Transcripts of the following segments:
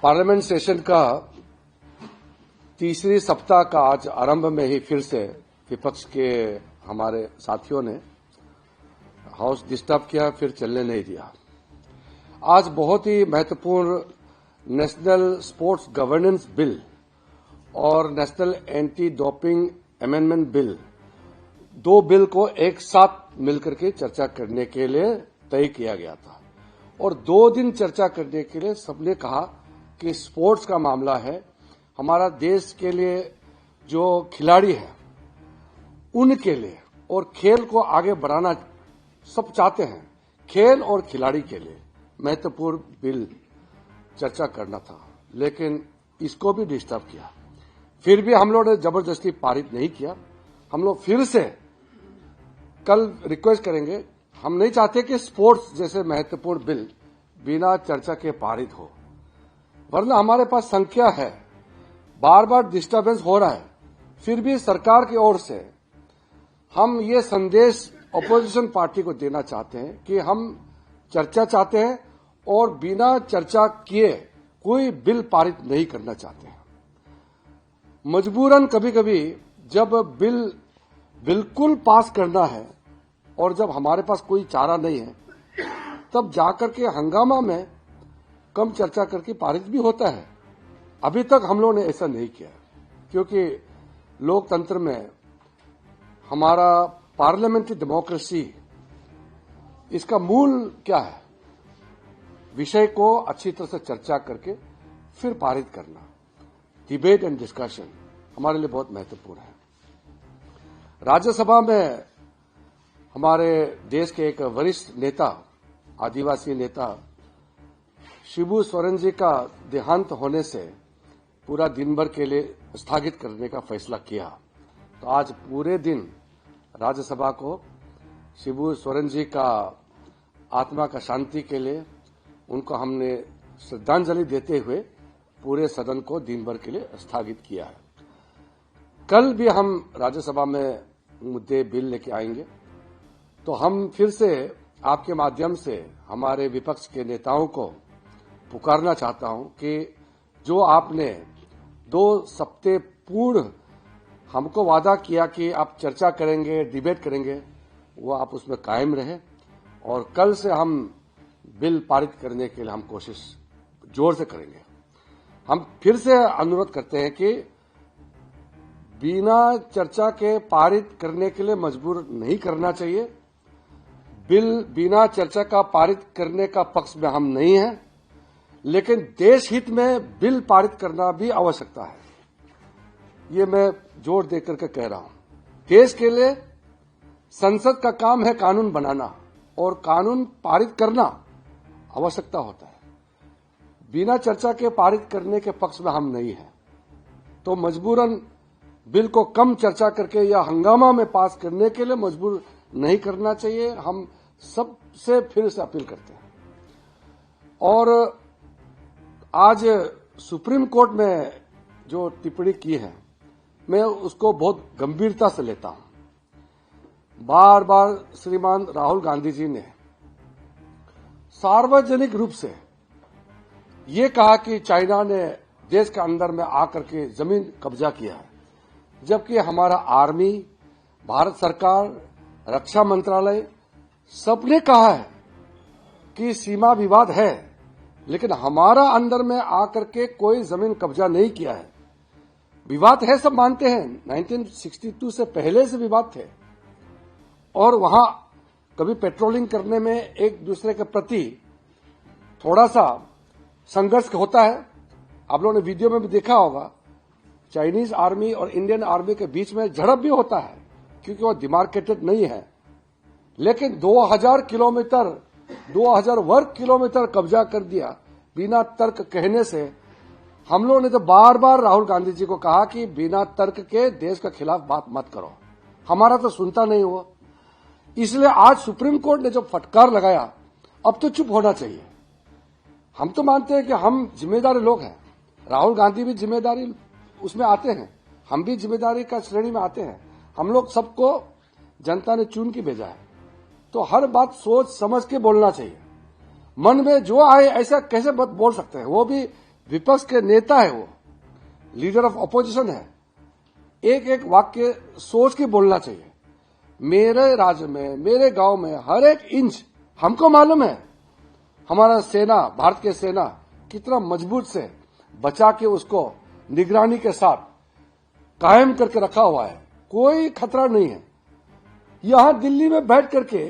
Parliament session का तीसरी सप्ताह का आज आरंभ में ही फिर से विपक्ष के हमारे साथियों ने हाउस डिस्टर्ब किया, फिर चलने नहीं दिया। आज बहुत ही महत्वपूर्ण नेशनल स्पोर्ट्स गवर्नेंस बिल और national anti doping amendment bill, दो बिल को एक साथ मिलकर के चर्चा करने के लिए तय किया गया था और 2 दिन चर्चा करने के लिए सबने कहा कि स्पोर्ट्स का मामला है, हमारा देश के लिए जो खिलाड़ी है उनके लिए और खेल को आगे बढ़ाना सब चाहते हैं। खेल और खिलाड़ी के लिए महत्वपूर्ण बिल चर्चा करना था, लेकिन इसको भी डिस्टर्ब किया। फिर भी हम लोग ने जबरदस्ती पारित नहीं किया। हम लोग फिर से कल रिक्वेस्ट करेंगे। हम नहीं चाहते कि स्पोर्ट्स जैसे महत्वपूर्ण बिल बिना चर्चा के पारित हो, वरना हमारे पास संख्या है, बार बार डिस्टर्बेंस हो रहा है। फिर भी सरकार की ओर से हम ये संदेश अपोजिशन पार्टी को देना चाहते हैं कि हम चर्चा चाहते हैं और बिना चर्चा किए कोई बिल पारित नहीं करना चाहते हैं। मजबूरन कभी कभी जब बिल बिल्कुल पास करना है और जब हमारे पास कोई चारा नहीं है, तब जाकर के हंगामा में कम चर्चा करके पारित भी होता है। अभी तक हम लोगों ने ऐसा नहीं किया, क्योंकि लोकतंत्र में हमारा पार्लियामेंट्री डेमोक्रेसी, इसका मूल क्या है? विषय को अच्छी तरह से चर्चा करके फिर पारित करना। डिबेट एंड डिस्कशन हमारे लिए बहुत महत्वपूर्ण है। राज्यसभा में हमारे देश के एक वरिष्ठ नेता, आदिवासी नेता शिबू सोरेन जी का देहांत होने से पूरा दिन भर के लिए स्थगित करने का फैसला किया। तो आज पूरे दिन राज्यसभा को शिबू सोरेन जी का आत्मा का शांति के लिए उनको हमने श्रद्धांजलि देते हुए पूरे सदन को दिन भर के लिए स्थगित किया है। कल भी हम राज्यसभा में मुद्दे बिल लेके आएंगे। तो हम फिर से आपके माध्यम से हमारे विपक्ष के नेताओं को पुकारना चाहता हूं कि जो आपने 2 सप्ताह पूर्ण हमको वादा किया कि आप चर्चा करेंगे, डिबेट करेंगे, वो आप उसमें कायम रहे और कल से हम बिल पारित करने के लिए हम कोशिश जोर से करेंगे। हम फिर से अनुरोध करते हैं कि बिना चर्चा के पारित करने के लिए मजबूर नहीं करना चाहिए। बिल बिना चर्चा का पारित करने का पक्ष में हम नहीं हैं, लेकिन देश हित में बिल पारित करना भी आवश्यकता है। ये मैं जोर देकर के कह रहा हूं। देश के लिए संसद का काम है कानून बनाना और कानून पारित करना आवश्यकता होता है। बिना चर्चा के पारित करने के पक्ष में हम नहीं हैं। तो मजबूरन बिल को कम चर्चा करके या हंगामा में पास करने के लिए मजबूर नहीं करना चाहिए। हम सबसे फिर से अपील करते हैं। और आज सुप्रीम कोर्ट में जो टिप्पणी की है, मैं उसको बहुत गंभीरता से लेता हूं। बार बार श्रीमान राहुल गांधी जी ने सार्वजनिक रूप से ये कहा कि चाइना ने देश के अंदर में आकर के जमीन कब्जा किया है, जबकि हमारा आर्मी, भारत सरकार, रक्षा मंत्रालय सबने कहा है कि सीमा विवाद है, लेकिन हमारा अंदर में आकर के कोई जमीन कब्जा नहीं किया है। विवाद है, सब मानते हैं, 1962 से पहले से विवाद थे और वहां कभी पेट्रोलिंग करने में एक दूसरे के प्रति थोड़ा सा संघर्ष होता है। आप लोगों ने वीडियो में भी देखा होगा, चाइनीज आर्मी और इंडियन आर्मी के बीच में झड़प भी होता है, क्योंकि वो डिमार्केटेड नहीं है। लेकिन 2000 किलोमीटर, 2000 वर्ग किलोमीटर कब्जा कर दिया बिना तर्क कहने से। हम लोगों ने तो बार बार राहुल गांधी जी को कहा कि बिना तर्क के देश के खिलाफ बात मत करो। हमारा तो सुनता नहीं हुआ। इसलिए आज सुप्रीम कोर्ट ने जो फटकार लगाया, अब तो चुप होना चाहिए। हम तो मानते हैं कि हम जिम्मेदारी लोग हैं, राहुल गांधी भी जिम्मेदारी उसमें आते हैं, हम भी जिम्मेदारी का श्रेणी में आते हैं। हम लोग सबको जनता ने चुन के भेजा है, तो हर बात सोच समझ के बोलना चाहिए। मन में जो आए ऐसा कैसे बोल सकते हैं? वो भी विपक्ष के नेता है, वो लीडर ऑफ अपोजिशन है, एक एक वाक्य सोच के बोलना चाहिए। मेरे राज्य में, मेरे गांव में हर एक इंच हमको मालूम है, हमारा सेना, भारत की सेना कितना मजबूत से बचा के उसको निगरानी के साथ कायम करके रखा हुआ है, कोई खतरा नहीं है। यहां दिल्ली में बैठ करके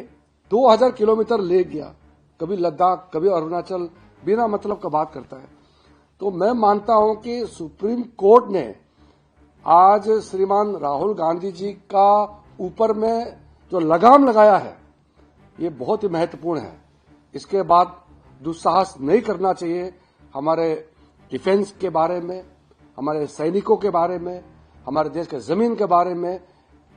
2000 किलोमीटर ले गया, कभी लद्दाख, कभी अरुणाचल, बिना मतलब का बात करता है। तो मैं मानता हूं कि सुप्रीम कोर्ट ने आज श्रीमान राहुल गांधी जी का ऊपर में जो लगाम लगाया है, ये बहुत ही महत्वपूर्ण है। इसके बाद दुस्साहस नहीं करना चाहिए। हमारे डिफेंस के बारे में, हमारे सैनिकों के बारे में, हमारे देश के जमीन के बारे में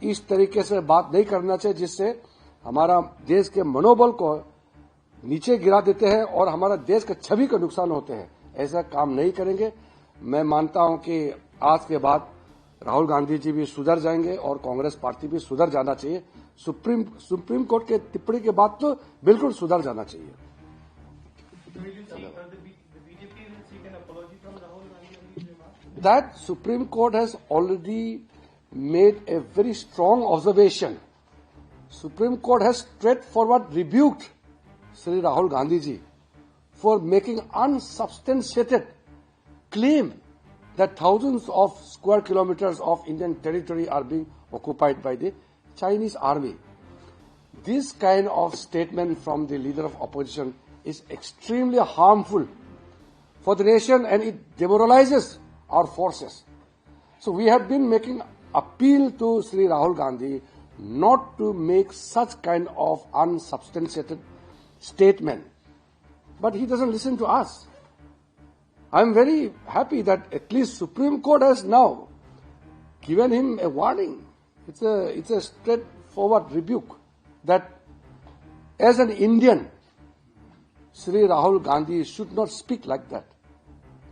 इस तरीके से बात नहीं करना चाहिए जिससे हमारा देश के मनोबल को नीचे गिरा देते हैं और हमारा देश के छवि का नुकसान होते हैं। ऐसा काम नहीं करेंगे। मैं मानता हूं कि आज के बाद राहुल गांधी जी भी सुधर जाएंगे और कांग्रेस पार्टी भी सुधर जाना चाहिए। सुप्रीम कोर्ट के टिप्पणी के बाद तो बिल्कुल सुधर जाना चाहिए। That Supreme Court has already made a very strong observation. Supreme Court has straightforward rebuked Sri Rahul Gandhi ji for making unsubstantiated claim that thousands of square kilometers of Indian territory are being occupied by the Chinese army. This kind of statement from the leader of opposition is extremely harmful for the nation and it demoralizes our forces. So we have been making appeal to Sri Rahul Gandhi not to make such kind of unsubstantiated statement. But he doesn't listen to us. I'm very happy that at least Supreme Court has now given him a warning. It's a straightforward rebuke that as an Indian, Sri Rahul Gandhi should not speak like that.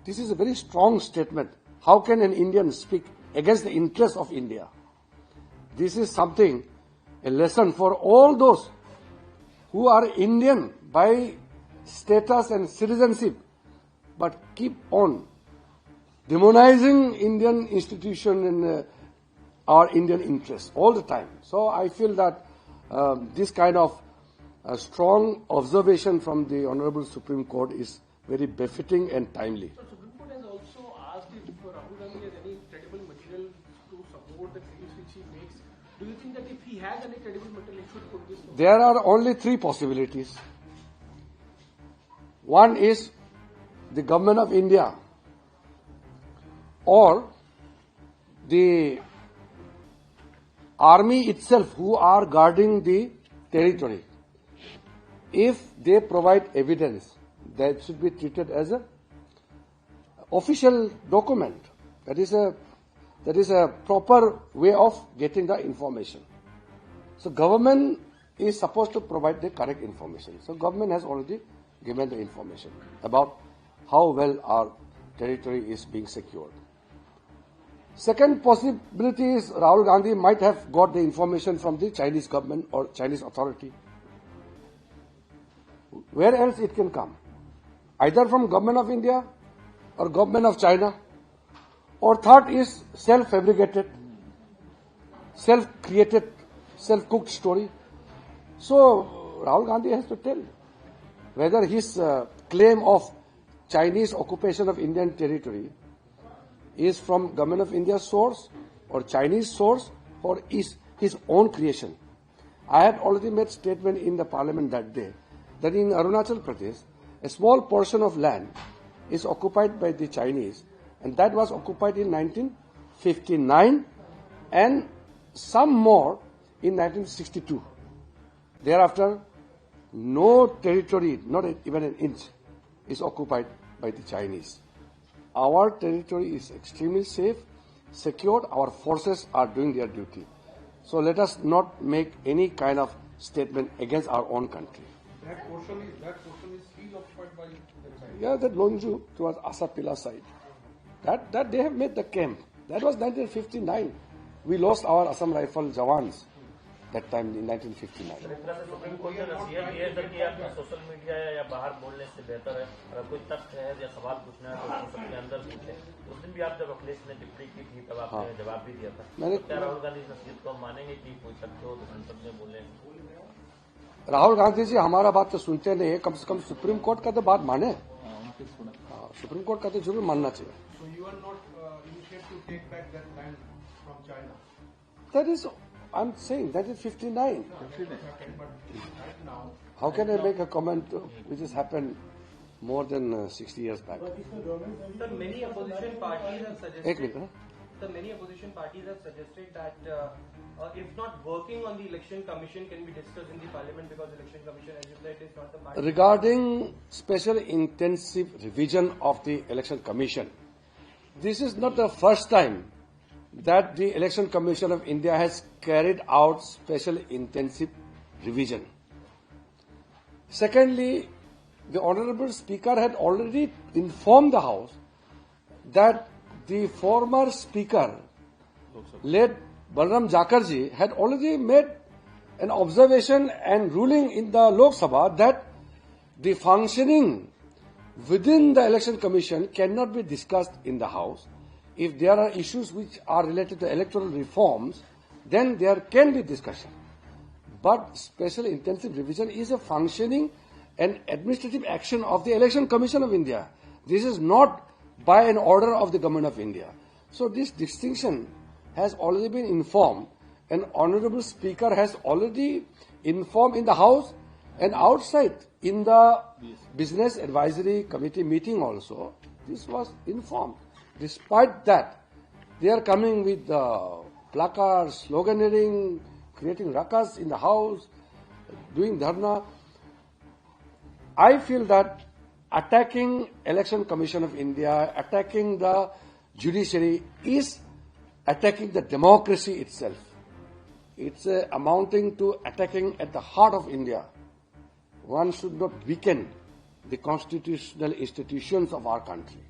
This is a very strong statement. How can an Indian speak against the interests of India? This is something, a lesson for all those who are Indian by status and citizenship, but keep on demonizing Indian institution and our Indian interests all the time. So I feel that this kind of strong observation from the Honorable Supreme Court is very befitting and timely. So Supreme Court has also asked if Rahul Gandhi has any credible material to support the claims which he makes. Do you think that if he has any credible material, he should put this forward? There are only three possibilities. One is the government of India or the army itself who are guarding the territory. If they provide evidence, that should be treated as a official document. That is a proper way of getting the information. So government is supposed to provide the correct information. So government has already given the information about how well our territory is being secured. Second possibility is Rahul Gandhi might have got the information from the Chinese government or Chinese authority. Where else it can come? Either from government of India or government of China. Or third is self-fabricated, self-created, self-cooked story. So Rahul Gandhi has to tell whether his claim of Chinese occupation of Indian territory is from government of India source or Chinese source or is his own creation. I had already made statement in the parliament that day that in Arunachal Pradesh, a small portion of land is occupied by the Chinese, and that was occupied in 1959 and some more in 1962. Thereafter, no territory, not even an inch, is occupied by the Chinese. Our territory is extremely safe, secured. Our forces are doing their duty. So let us not make any kind of statement against our own country. That portion is still occupied by the Chinese. Yeah, that Longju towards Asapila side. That they have made the camp. That was 1959. We lost our Assam Rifle Jawans. that time in 1959. इस तरह से supreme court ने नसीहत दी है sir कि आप social media या बाहर बोलने से बेहतर है, अगर कोई तथ्य है या सवाल पूछना है तो संसद के अंदर पूछे। उस दिन भी आप जब अखिलेश ने टिप्पणी की थी तब आपने जवाब भी दिया था। तो क्या राहुल गांधी इस नसीहत को हम मानेंगे कि कोई तथ्य हो तो संसद में बोले? राहुल गांधी जी हमारा बात तो सुनते नहीं है, कम से कम सुप्रीम कोर्ट का तो बात माने। सुप्रीम कोर्ट का तो जरूर मानना चाहिए। So you are not initiated to take back that land from China. That is, I'm saying that is 59. But right now, How can I make a comment which has happened more than 60 years back? Sir, many opposition parties have suggested. एक minute ना। Sir, many opposition parties have suggested that if not working on the election commission can be discussed in the parliament because election commission, as you said, is not the party. Regarding special intensive revision of the election commission, this is not the first time that the election commission of India has carried out special intensive revision. Secondly, the honorable speaker had already informed the house that the former speaker, late Balram Jakarji, had already made an observation and ruling in the Lok Sabha that the functioning within the election commission cannot be discussed in the house. If there are issues which are related to electoral reforms, then there can be discussion. But special intensive revision is a functioning and administrative action of the Election Commission of India. This is not by an order of the Government of India. So this distinction has already been informed, and Honorable Speaker has already informed in the House and outside in the Business Advisory Committee meeting also. This was informed. Despite that, they are coming with placards, sloganeering, creating ruckus in the House, doing dharna. I feel that attacking Election Commission of India, attacking the judiciary is attacking the democracy itself. It's amounting to attacking at the heart of India. One should not weaken the constitutional institutions of our country.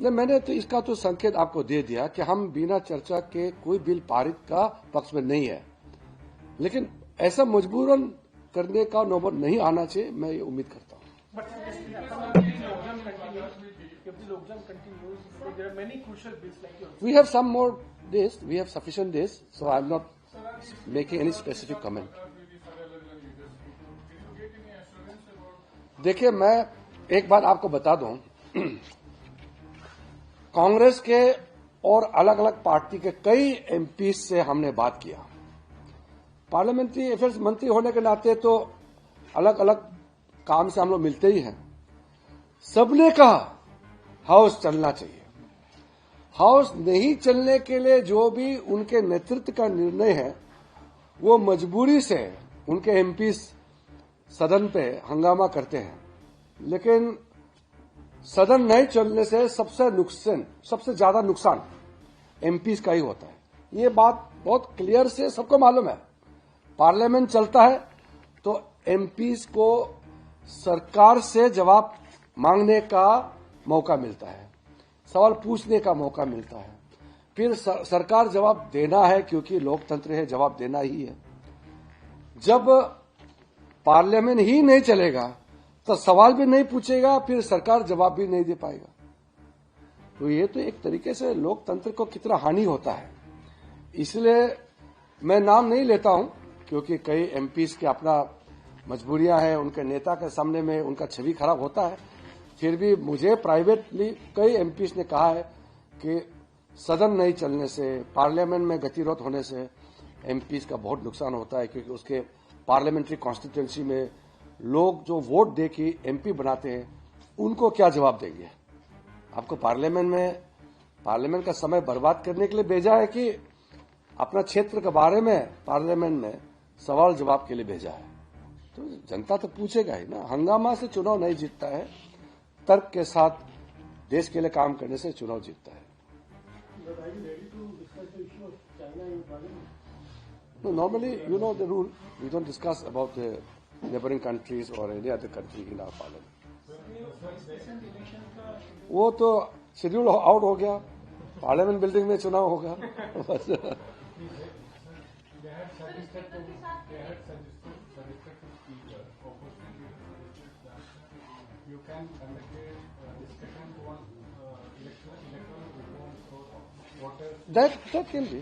नहीं, मैंने तो इसका तो संकेत आपको दे दिया कि हम बिना चर्चा के कोई बिल पारित का पक्ष में नहीं है, लेकिन ऐसा मजबूरन करने का नौबत नहीं आना चाहिए, मैं ये उम्मीद करता हूँ। But if the logjam continues, because there are many crucial bills like yours. We have some more days, we have sufficient days, so I'm not making any specific comment. देखिए, मैं एक बात आपको बता दूं, कांग्रेस के और अलग अलग पार्टी के कई एमपी से हमने बात किया। पार्लियामेंट्री अफेयर्स मंत्री होने के नाते तो अलग अलग काम से हम लोग मिलते ही हैं। सबने कहा हाउस चलना चाहिए। हाउस नहीं चलने के लिए जो भी उनके नेतृत्व का निर्णय है, वो मजबूरी से उनके एमपी सदन पे हंगामा करते हैं, लेकिन सदन नहीं चलने से सबसे ज्यादा नुकसान एमपीज का ही होता है। ये बात बहुत क्लियर से सबको मालूम है। पार्लियामेंट चलता है तो एमपीज को सरकार से जवाब मांगने का मौका मिलता है, सवाल पूछने का मौका मिलता है, फिर सरकार जवाब देना है, क्योंकि लोकतंत्र है, जवाब देना ही है। जब पार्लियामेंट ही नहीं चलेगा तो सवाल भी नहीं पूछेगा, फिर सरकार जवाब भी नहीं दे पाएगा। तो ये तो एक तरीके से लोकतंत्र को कितना हानि होता है। इसलिए मैं नाम नहीं लेता हूं, क्योंकि कई एमपीज के अपना मजबूरियां हैं, उनके नेता के सामने में उनका छवि खराब होता है। फिर भी मुझे प्राइवेटली कई एमपीज ने कहा है कि सदन नहीं चलने से, पार्लियामेंट में गतिरोध होने से एमपीज का बहुत नुकसान होता है, क्योंकि उसके पार्लियामेंट्री कॉन्स्टिट्यूएंसी में लोग जो वोट दे के एमपी बनाते हैं, उनको क्या जवाब देंगे? आपको पार्लियामेंट का समय बर्बाद करने के लिए भेजा है कि अपना क्षेत्र के बारे में पार्लियामेंट में सवाल जवाब के लिए भेजा है? तो जनता तो पूछेगा ही ना। हंगामा से चुनाव नहीं जीतता है, तर्क के साथ देश के लिए काम करने से चुनाव जीतता है। No, normally, you know the rule. We don't discuss about the neighboring countries or any other country in our parliament. वो तो शेड्यूल आउट हो गया, पार्लियामेंट बिल्डिंग में चुनाव होगा बस। They had suggested to speaker, opposition leader suggested that you can conduct a discussion on electoral reforms or voters. That can be.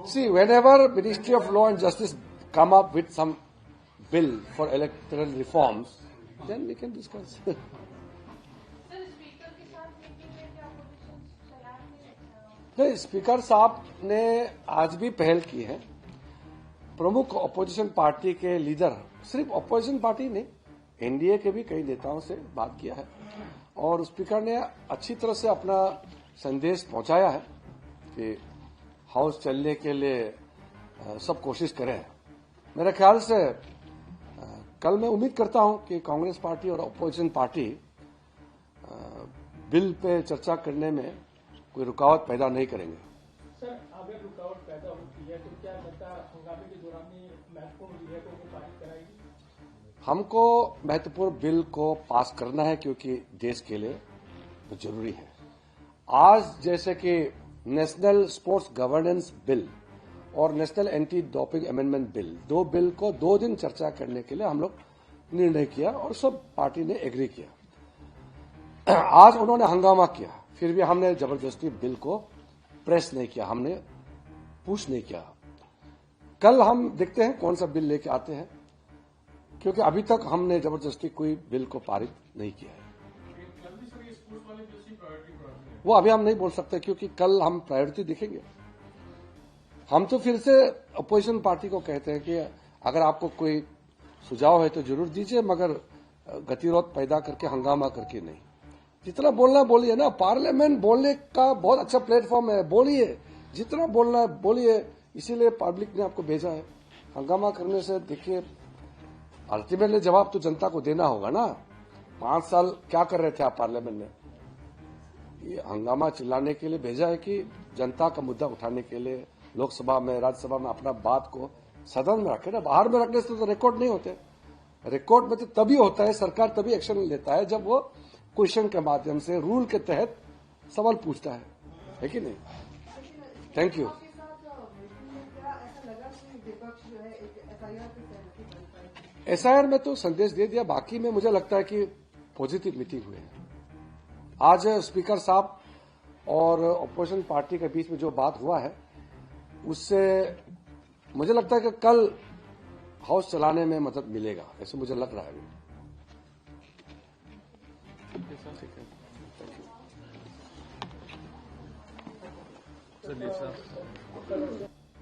See, whenever Ministry of Law and Justice come up with some bill for electoral reforms, then we can discuss. नहीं, speaker साहब ने आज भी पहल की है। प्रमुख opposition party के लीडर, सिर्फ अपोजिशन पार्टी नहीं, एनडीए के भी कई नेताओं से बात किया है और स्पीकर ने अच्छी तरह से अपना संदेश पहुंचाया है कि हाउस चलने के लिए सब कोशिश करें। मेरे ख्याल से कल मैं उम्मीद करता हूं कि कांग्रेस पार्टी और अपोजिशन पार्टी बिल पे चर्चा करने में कोई रुकावट पैदा नहीं करेंगे। सर, अगर रुकावट पैदा होती है तो क्या जनता हंगामे के दौरान महत्वपूर्ण विधेयकों को पारित कराएगी? हमको महत्वपूर्ण बिल को पास करना है क्योंकि देश के लिए तो जरूरी है। आज जैसे कि नेशनल स्पोर्ट्स गवर्नेंस बिल और national anti doping amendment bill, दो बिल को 2 दिन चर्चा करने के लिए हम लोग निर्णय किया और सब पार्टी ने एग्री किया। आज उन्होंने हंगामा किया, फिर भी हमने जबरदस्ती बिल को प्रेस नहीं किया, हमने पुश नहीं किया। कल हम देखते हैं कौन सा बिल लेके आते हैं, क्योंकि अभी तक हमने जबरदस्ती कोई बिल को पारित नहीं किया है। वो अभी हम नहीं बोल सकते क्योंकि कल हम प्रायोरिटी देखेंगे। हम तो फिर से अपोजिशन पार्टी को कहते हैं कि अगर आपको कोई सुझाव है तो जरूर दीजिए, मगर गतिरोध पैदा करके हंगामा करके नहीं। जितना बोलना बोलिए ना, पार्लियामेंट बोलने का बहुत अच्छा प्लेटफॉर्म है, बोलिए जितना बोलना है बोलिए, इसीलिए पब्लिक ने आपको भेजा है। हंगामा करने से देखिए अल्टीमेटली जवाब तो जनता को देना होगा ना। 5 साल क्या कर रहे थे आप पार्लियामेंट में? ये हंगामा चिल्लाने के लिए भेजा है कि जनता का मुद्दा उठाने के लिए लोकसभा में, राज्यसभा में अपना बात को सदन में रखे ना। बाहर में रखने से तो रिकॉर्ड नहीं होते। रिकॉर्ड में तो तभी होता है, सरकार तभी एक्शन लेता है जब वो क्वेश्चन के माध्यम से रूल के तहत सवाल पूछता है कि नहीं? Thank you. एसआईआर में तो संदेश दे दिया, बाकी में मुझे लगता है कि पॉजिटिव मीटिंग हुई है। आज स्पीकर साहब और अपोजिशन पार्टी के बीच में जो बात हुआ है उससे मुझे लगता है कि कल हाउस चलाने में मदद मिलेगा, ऐसे मुझे लग रहा है अभी। चलिए साहब।